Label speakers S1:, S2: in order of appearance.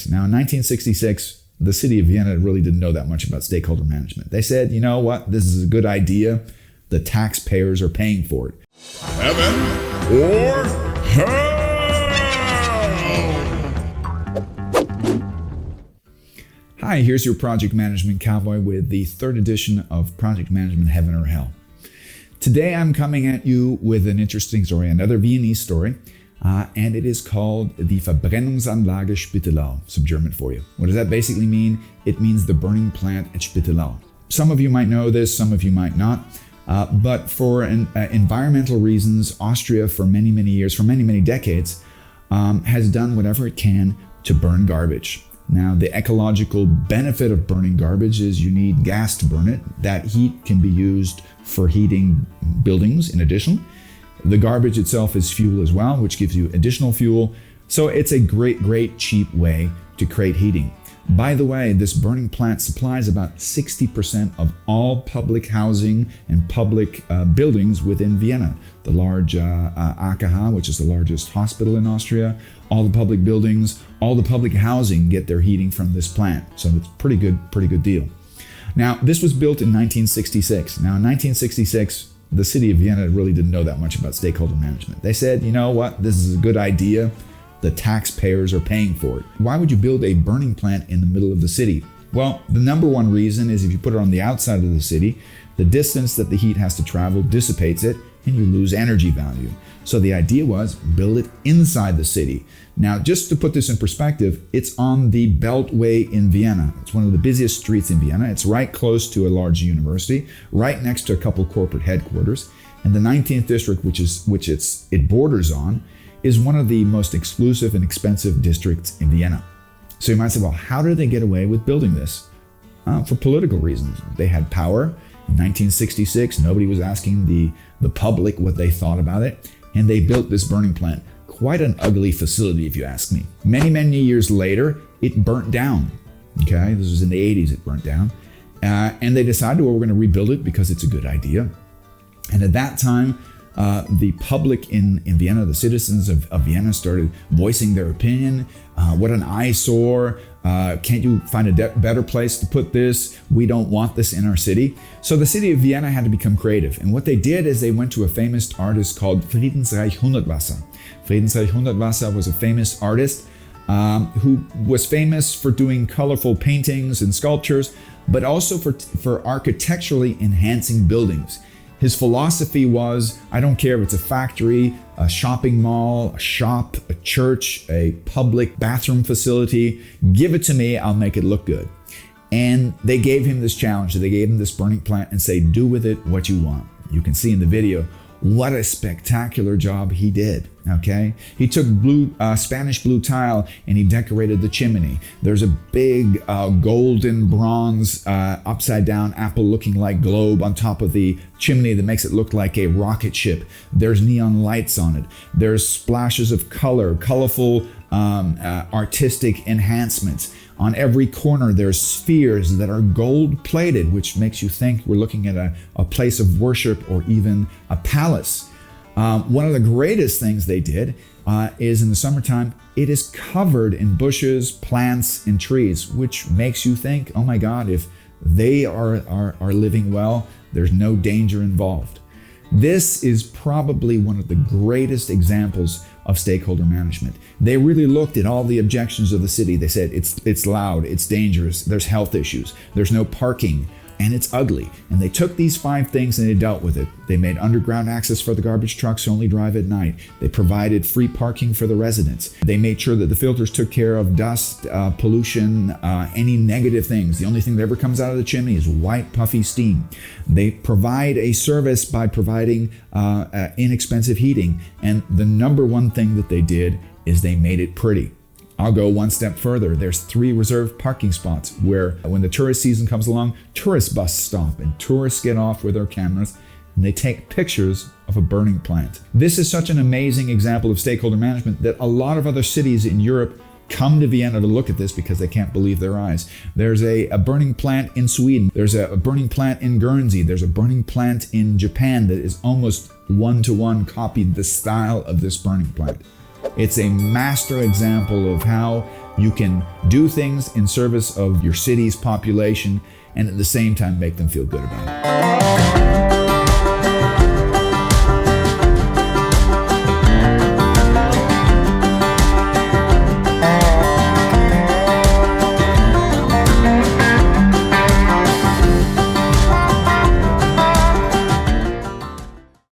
S1: Now, in 1966, the city of Vienna really didn't know that much about stakeholder management. They said, you know what, this is a good idea. The taxpayers are paying for it.
S2: Heaven or hell?
S1: Hi, here's your project management cowboy with the third edition of Project Management Heaven or Hell. Today I'm coming at you with an interesting story, another Viennese story, and it is called the Verbrennungsanlage Spittelau, some German for you. What does that basically mean? It means the burning plant at Spittelau. Some of you might know this, some of you might not, but for environmental reasons, Austria for many, many years, for many, many decades, has done whatever it can to burn garbage. Now, the ecological benefit of burning garbage is you need gas to burn it. That heat can be used for heating buildings in addition. The garbage itself is fuel as well, which gives you additional fuel. So it's a great cheap way to create heating. By the way, this burning plant supplies about 60% of all public housing and public buildings within Vienna. The large AKH, which is the largest hospital in Austria, all the public buildings, all the public housing get their heating from this plant. So it's pretty good deal. Now, this was built in 1966. Now, in 1966, the city of Vienna really didn't know that much about stakeholder management. They said, you know what, this is a good idea. The taxpayers are paying for it. Why would you build a burning plant in the middle of the city? Well, the number one reason is if you put it on the outside of the city, the distance that the heat has to travel dissipates it and you lose energy value. So the idea was build it inside the city. Now, just to put this in perspective, it's on the Beltway in Vienna. It's one of the busiest streets in Vienna. It's right close to a large university, right next to a couple corporate headquarters. And the 19th district, which it borders on, is one of the most exclusive and expensive districts in Vienna. So you might say, well, how did they get away with building this? For political reasons. They had power. In 1966, nobody was asking the public what they thought about it, and they built this burning plant. Quite an ugly facility, if you ask me. Many years later, it burnt down. Okay, this was in the 80s, it burnt down. And they decided, well, we're going to rebuild it because it's a good idea. And at that time, the public in Vienna, the citizens of Vienna started voicing their opinion. What an eyesore. Can't you find a better place to put this? We don't want this in our city. So the city of Vienna had to become creative. And what they did is they went to a famous artist called Friedensreich Hundertwasser. Friedensreich Hundertwasser was a famous artist who was famous for doing colorful paintings and sculptures, but also for architecturally enhancing buildings. His philosophy was, I don't care if it's a factory, a shopping mall, a shop, a church, a public bathroom facility, give it to me, I'll make it look good. And they gave him this challenge. They gave him this burning plant and say, do with it what you want. You can see in the video what a spectacular job he did, okay? He took Spanish blue tile and he decorated the chimney. There's a big golden bronze upside down apple looking like globe on top of the chimney that makes it look like a rocket ship. There's neon lights on it. There's splashes of color, colorful artistic enhancements. On every corner, there's spheres that are gold-plated, which makes you think we're looking at a place of worship or even a palace. One of the greatest things they did is in the summertime, it is covered in bushes, plants, and trees, which makes you think, oh my God, if they are living well, there's no danger involved. This is probably one of the greatest examples of stakeholder management. They really looked at all the objections of the city. They said it's loud, it's dangerous, there's health issues, there's no parking, and it's ugly. And they took these 5 things and they dealt with it. They made underground access for the garbage trucks to only drive at night. They provided free parking for the residents. They made sure that the filters took care of dust, pollution, any negative things. The only thing that ever comes out of the chimney is white puffy steam. They provide a service by providing inexpensive heating. And the number one thing that they did is they made it pretty. I'll go one step further. There's 3 reserved parking spots where when the tourist season comes along, tourist buses stop and tourists get off with their cameras and they take pictures of a burning plant. This is such an amazing example of stakeholder management that a lot of other cities in Europe come to Vienna to look at this because they can't believe their eyes. There's a burning plant in Sweden. There's a burning plant in Guernsey. There's a burning plant in Japan that is almost one-to-one copied the style of this burning plant. It's a master example of how You can do things in service of your city's population and at the same time make them feel good about it.